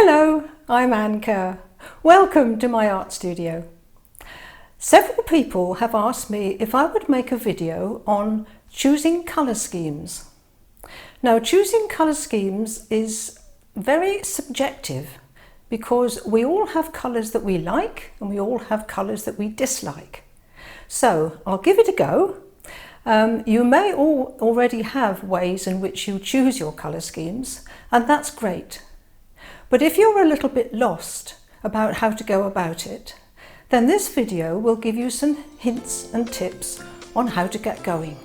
Hello, I'm Kerr. Welcome to my art studio. Several people have asked me if I would make a video on choosing colour schemes. Now, choosing colour schemes is very subjective because we all have colours that we like and we all have colours that we dislike. So I'll give it a go. You may all already have ways in which you choose your colour schemes, and that's great. But if you're a little bit lost about how to go about it, then this video will give you some hints and tips on how to get going.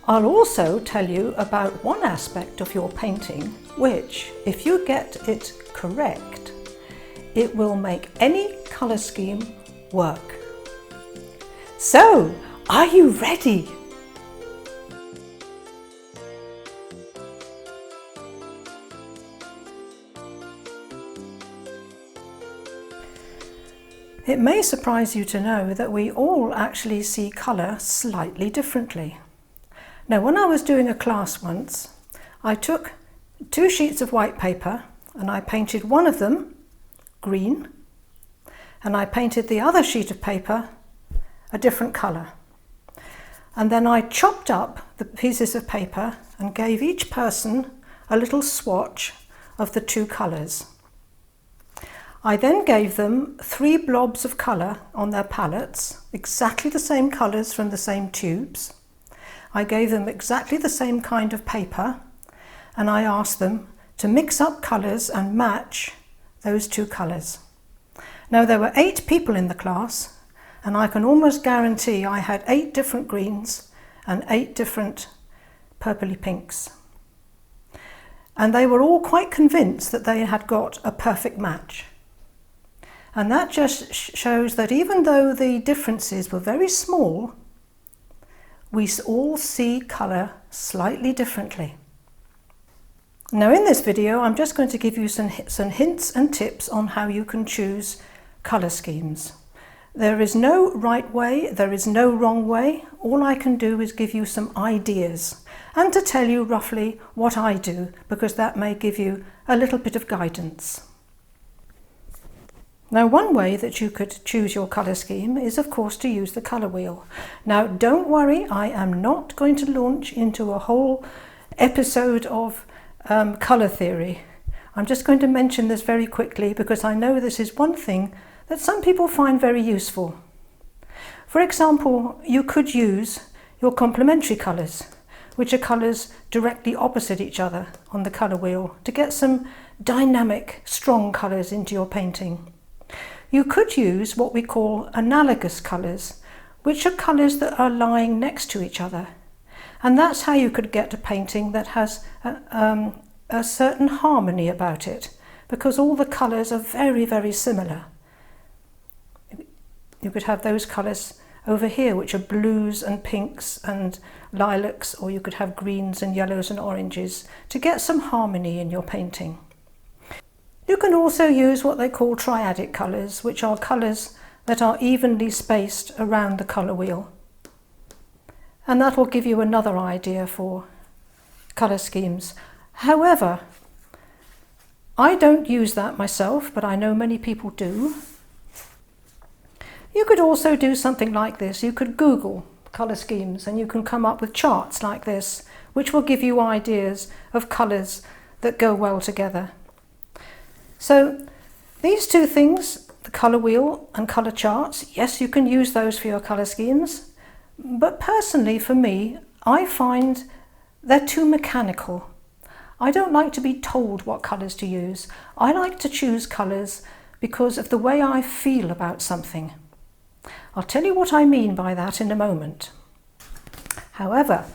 I'll also tell you about one aspect of your painting which, if you get it correct, it will make any colour scheme work. So, are you ready? It may surprise you to know that we all actually see colour slightly differently. Now, when I was doing a class once, I took 2 sheets of white paper and I painted one of them green and I painted the other sheet of paper a different colour. And then I chopped up the pieces of paper and gave each person a little swatch of the 2 colours. I then gave them 3 blobs of colour on their palettes, exactly the same colours from the same tubes. I gave them exactly the same kind of paper, and I asked them to mix up colours and match those 2 colours. Now, there were 8 people in the class, and I can almost guarantee I had 8 different greens and 8 different purpley pinks. And they were all quite convinced that they had got a perfect match. And that just shows that even though the differences were very small, we all see colour slightly differently. Now, in this video, I'm just going to give you some hints and tips on how you can choose colour schemes. There is no right way, there is no wrong way. All I can do is give you some ideas and to tell you roughly what I do, because that may give you a little bit of guidance. Now, one way that you could choose your colour scheme is, of course, to use the colour wheel. Now, don't worry, I am not going to launch into a whole episode of colour theory. I'm just going to mention this very quickly because I know this is one thing that some people find very useful. For example, you could use your complementary colours, which are colours directly opposite each other on the colour wheel, to get some dynamic, strong colours into your painting. You could use what we call analogous colours, which are colours that are lying next to each other. And that's how you could get a painting that has a certain harmony about it, because all the colours are very, very similar. You could have those colours over here, which are blues and pinks and lilacs, or you could have greens and yellows and oranges to get some harmony in your painting. You can also use what they call triadic colours, which are colours that are evenly spaced around the colour wheel. And that will give you another idea for colour schemes. However, I don't use that myself, but I know many people do. You could also do something like this. You could Google colour schemes and you can come up with charts like this, which will give you ideas of colours that go well together. So these 2 things, the colour wheel and colour charts, yes, you can use those for your colour schemes, but personally for me, I find they're too mechanical. I don't like to be told what colours to use. I like to choose colours because of the way I feel about something. I'll tell you what I mean by that in a moment. However,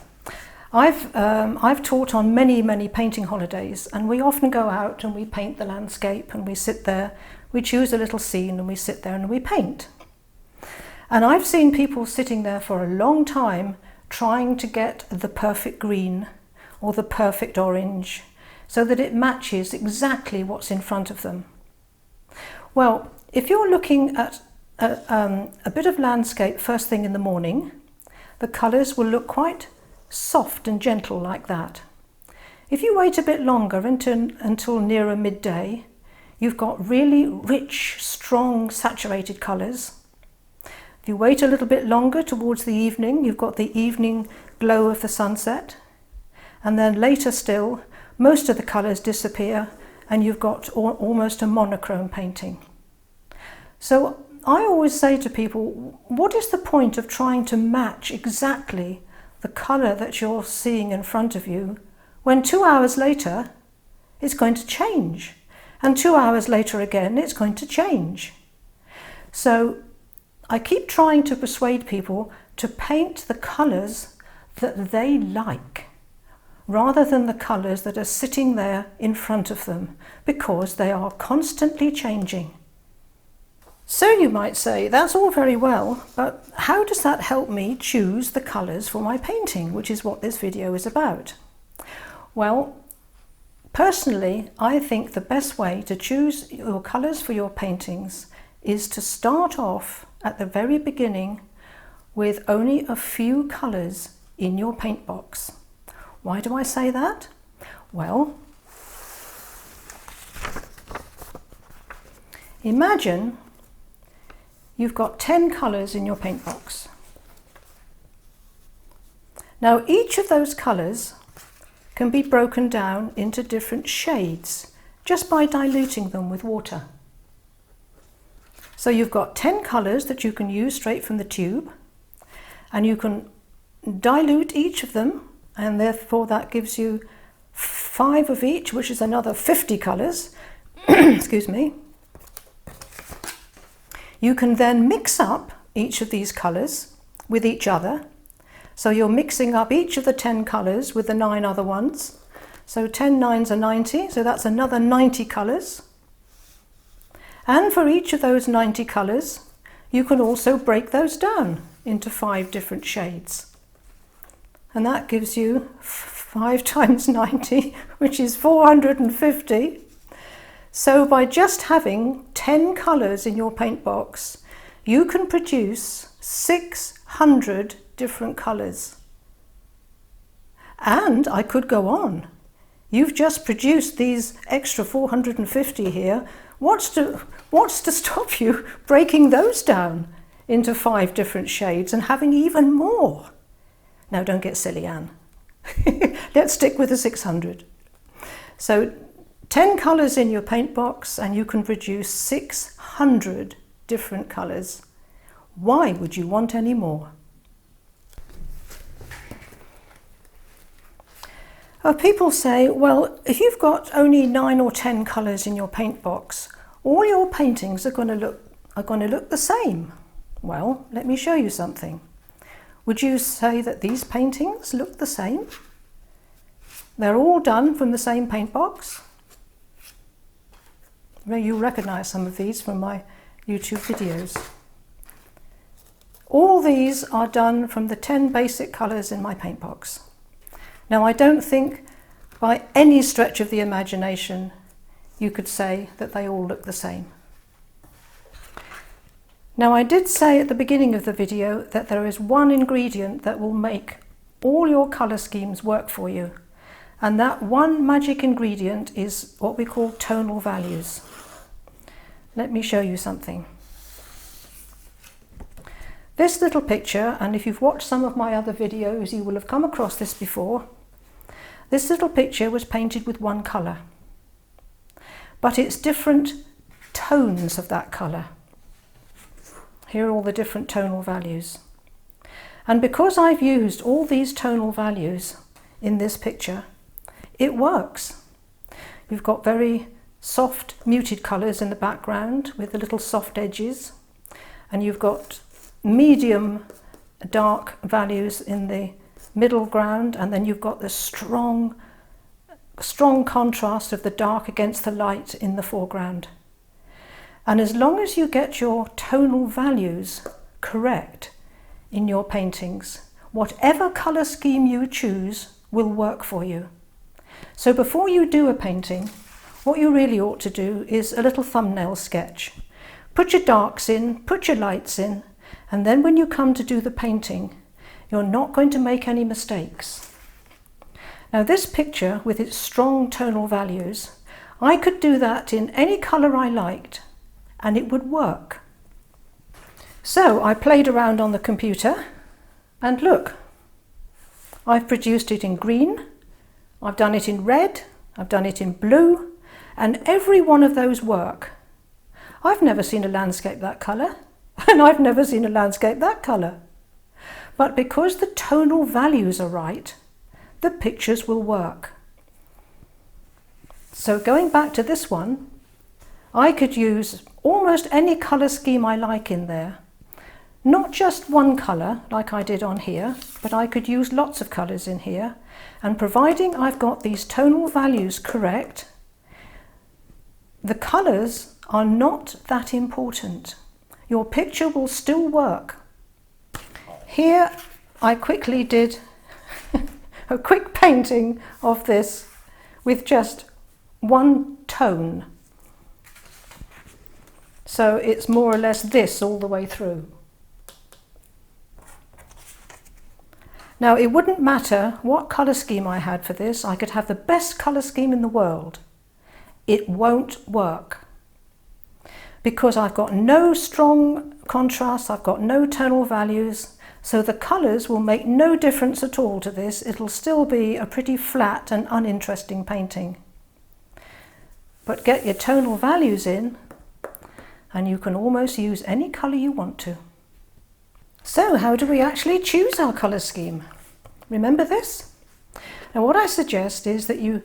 I've taught on many painting holidays, and we often go out and we paint the landscape and we sit there, we choose a little scene and we sit there and we paint. And I've seen people sitting there for a long time trying to get the perfect green or the perfect orange so that it matches exactly what's in front of them. Well, if you're looking at a bit of landscape first thing in the morning, the colours will look quite soft and gentle like that. If you wait a bit longer until nearer midday, you've got really rich, strong, saturated colours. If you wait a little bit longer towards the evening, you've got the evening glow of the sunset. And then later still, most of the colours disappear and you've got almost a monochrome painting. So I always say to people, what is the point of trying to match exactly the colour that you're seeing in front of you when 2 hours later it's going to change, and 2 hours later again it's going to change? So I keep trying to persuade people to paint the colours that they like, rather than the colours that are sitting there in front of them, because they are constantly changing. So you might say, that's all very well, but how does that help me choose the colours for my painting, which is what this video is about? Well, personally, I think the best way to choose your colours for your paintings is to start off at the very beginning with only a few colours in your paint box. Why do I say that? Well, imagine you've got 10 colours in your paint box. Now each of those colours can be broken down into different shades just by diluting them with water. So you've got 10 colours that you can use straight from the tube, and you can dilute each of them, and therefore that gives you 5 of each, which is another 50 colours. Excuse me. You can then mix up each of these colours with each other. So you're mixing up each of the 10 colours with the 9 other ones. So 10 9s are 90, so that's another 90 colours. And for each of those 90 colours, you can also break those down into 5 different shades. And that gives you 5 times 90, which is 450. So by just having 10 colours in your paint box, you can produce 600 different colours. And I could go on. You've just produced these extra 450 here. What's to stop you breaking those down into 5 different shades and having even more? Now don't get silly, Anne. Let's stick with the 600. So 10 colours in your paint box and you can produce 600 different colours. Why would you want any more? People say, well, if you've got only 9 or 10 colours in your paint box, all your paintings are going to look the same. Well, let me show you something. Would you say that these paintings look the same? They're all done from the same paint box. You recognise some of these from my YouTube videos. All these are done from the 10 basic colours in my paint box. Now, I don't think by any stretch of the imagination you could say that they all look the same. Now, I did say at the beginning of the video that there is one ingredient that will make all your colour schemes work for you. And that one magic ingredient is what we call tonal values. Let me show you something. This little picture, and if you've watched some of my other videos, you will have come across this before. This little picture was painted with one colour, but it's different tones of that colour. Here are all the different tonal values. And because I've used all these tonal values in this picture, it works. You've got very soft muted colours in the background with the little soft edges, and you've got medium dark values in the middle ground, and then you've got the strong contrast of the dark against the light in the foreground. And as long as you get your tonal values correct in your paintings, whatever colour scheme you choose will work for you. So before you do a painting, what you really ought to do is a little thumbnail sketch. Put your darks in, put your lights in, and then when you come to do the painting, you're not going to make any mistakes. Now this picture with its strong tonal values, I could do that in any colour I liked and it would work. So I played around on the computer and look, I've produced it in green, I've done it in red, I've done it in blue, and every one of those work. I've never seen a landscape that colour, and I've never seen a landscape that colour. But because the tonal values are right, the pictures will work. So going back to this one, I could use almost any colour scheme I like in there. Not just one colour like I did on here, but I could use lots of colours in here, and providing I've got these tonal values correct, the colours are not that important. Your picture will still work. Here I quickly did a quick painting of this with just one tone. So it's more or less this all the way through. Now it wouldn't matter what colour scheme I had for this. I could have the best colour scheme in the world. It won't work. Because I've got no strong contrast, I've got no tonal values, so the colours will make no difference at all to this. It'll still be a pretty flat and uninteresting painting. But get your tonal values in and you can almost use any colour you want to. So how do we actually choose our colour scheme? Remember this? Now what I suggest is that you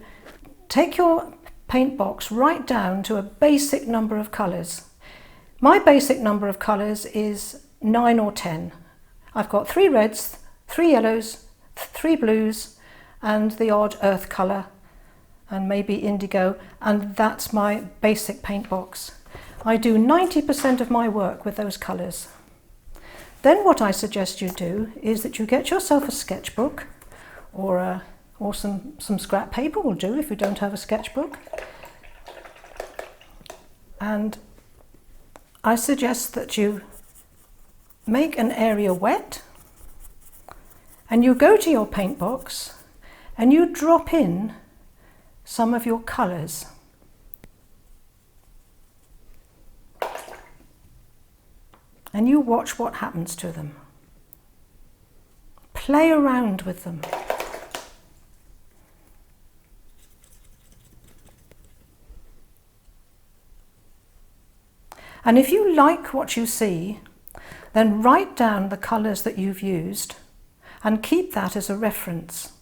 take your paint box right down to a basic number of colours. My basic number of colours is 9 or 10. I've got 3 reds, 3 yellows, 3 blues and the odd earth colour and maybe indigo, and that's my basic paint box. I do 90% of my work with those colours. Then what I suggest you do is that you get yourself a sketchbook or some scrap paper will do if you don't have a sketchbook. And I suggest that you make an area wet and you go to your paint box and you drop in some of your colours. And you watch what happens to them. Play around with them. And if you like what you see, then write down the colours that you've used and keep that as a reference.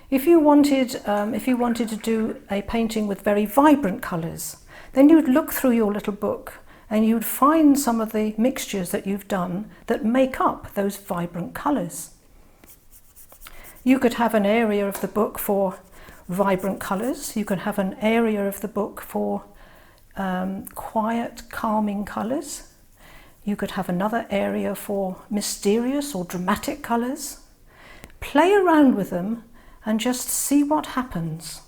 If you wanted to do a painting with very vibrant colours, then you'd look through your little book and you'd find some of the mixtures that you've done that make up those vibrant colours. You could have an area of the book for vibrant colours. You could have an area of the book for quiet, calming colours. You could have another area for mysterious or dramatic colours. Play around with them and just see what happens.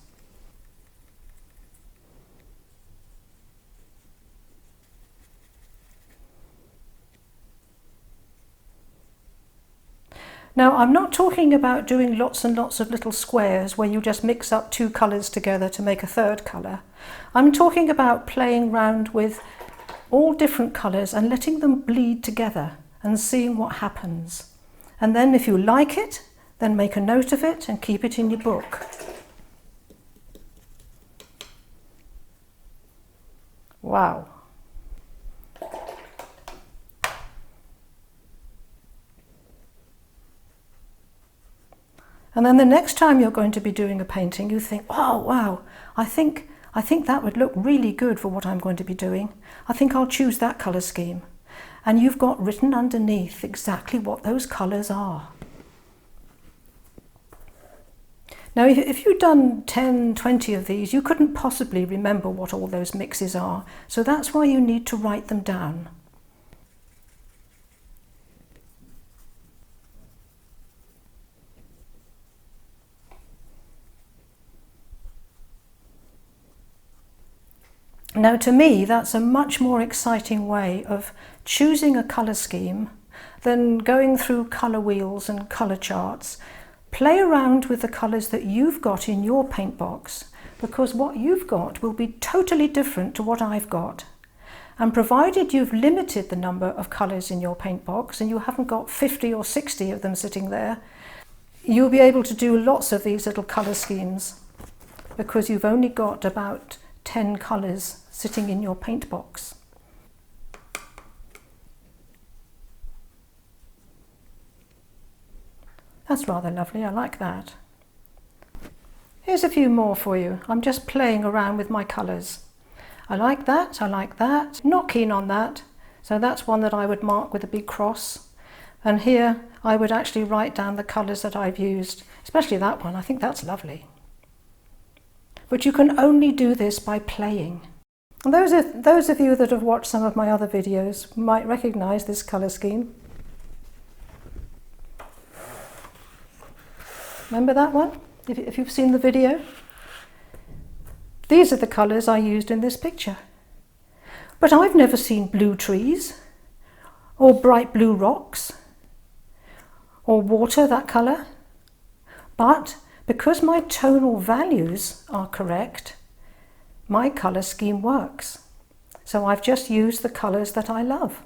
Now, I'm not talking about doing lots and lots of little squares where you just mix up 2 colours together to make a third colour. I'm talking about playing around with all different colours and letting them bleed together and seeing what happens. And then if you like it, then make a note of it and keep it in your book. Wow. And then the next time you're going to be doing a painting, you think, oh, wow, I think that would look really good for what I'm going to be doing. I think I'll choose that colour scheme. And you've got written underneath exactly what those colours are. Now, if you'd done 10, 20 of these, you couldn't possibly remember what all those mixes are. So that's why you need to write them down. Now, to me, that's a much more exciting way of choosing a colour scheme than going through colour wheels and colour charts. Play around with the colours that you've got in your paint box, because what you've got will be totally different to what I've got. And provided you've limited the number of colours in your paint box and you haven't got 50 or 60 of them sitting there, you'll be able to do lots of these little colour schemes because you've only got about 10 colours sitting in your paint box. That's rather lovely, I like that. Here's a few more for you. I'm just playing around with my colours. I like that, I like that. Not keen on that, so that's one that I would mark with a big cross. And here I would actually write down the colours that I've used, especially that one. I think that's lovely. But you can only do this by playing. And those of you that have watched some of my other videos might recognise this colour scheme. Remember that one, if you've seen the video? These are the colours I used in this picture. But I've never seen blue trees, or bright blue rocks, or water that colour. But because my tonal values are correct, my colour scheme works. So I've just used the colours that I love.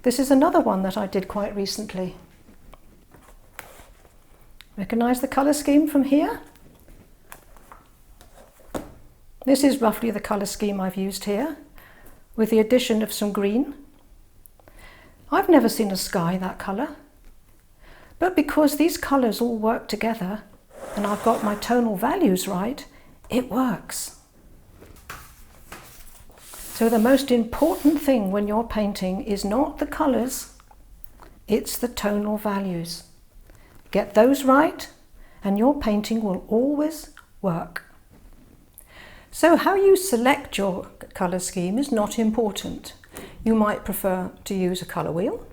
This is another one that I did quite recently. Recognise the colour scheme from here? This is roughly the colour scheme I've used here, with the addition of some green. I've never seen a sky that colour, but because these colours all work together and I've got my tonal values right, it works. So the most important thing when you're painting is not the colours, it's the tonal values. Get those right and your painting will always work. So how you select your colour scheme is not important. You might prefer to use a colour wheel.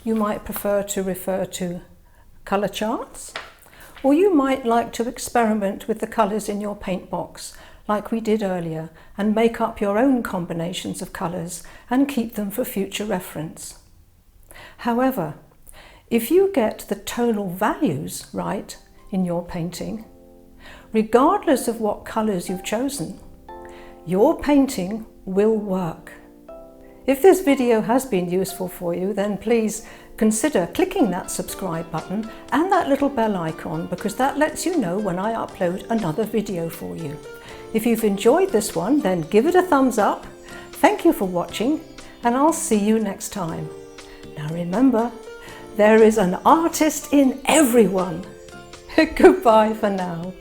You might prefer to refer to colour charts. Or you might like to experiment with the colours in your paint box, like we did earlier, and make up your own combinations of colours and keep them for future reference. However, if you get the tonal values right in your painting, regardless of what colours you've chosen, your painting will work. If this video has been useful for you, then please consider clicking that subscribe button and that little bell icon, because that lets you know when I upload another video for you. If you've enjoyed this one, then give it a thumbs up. Thank you for watching, and I'll see you next time. Now remember, there is an artist in everyone. Goodbye for now.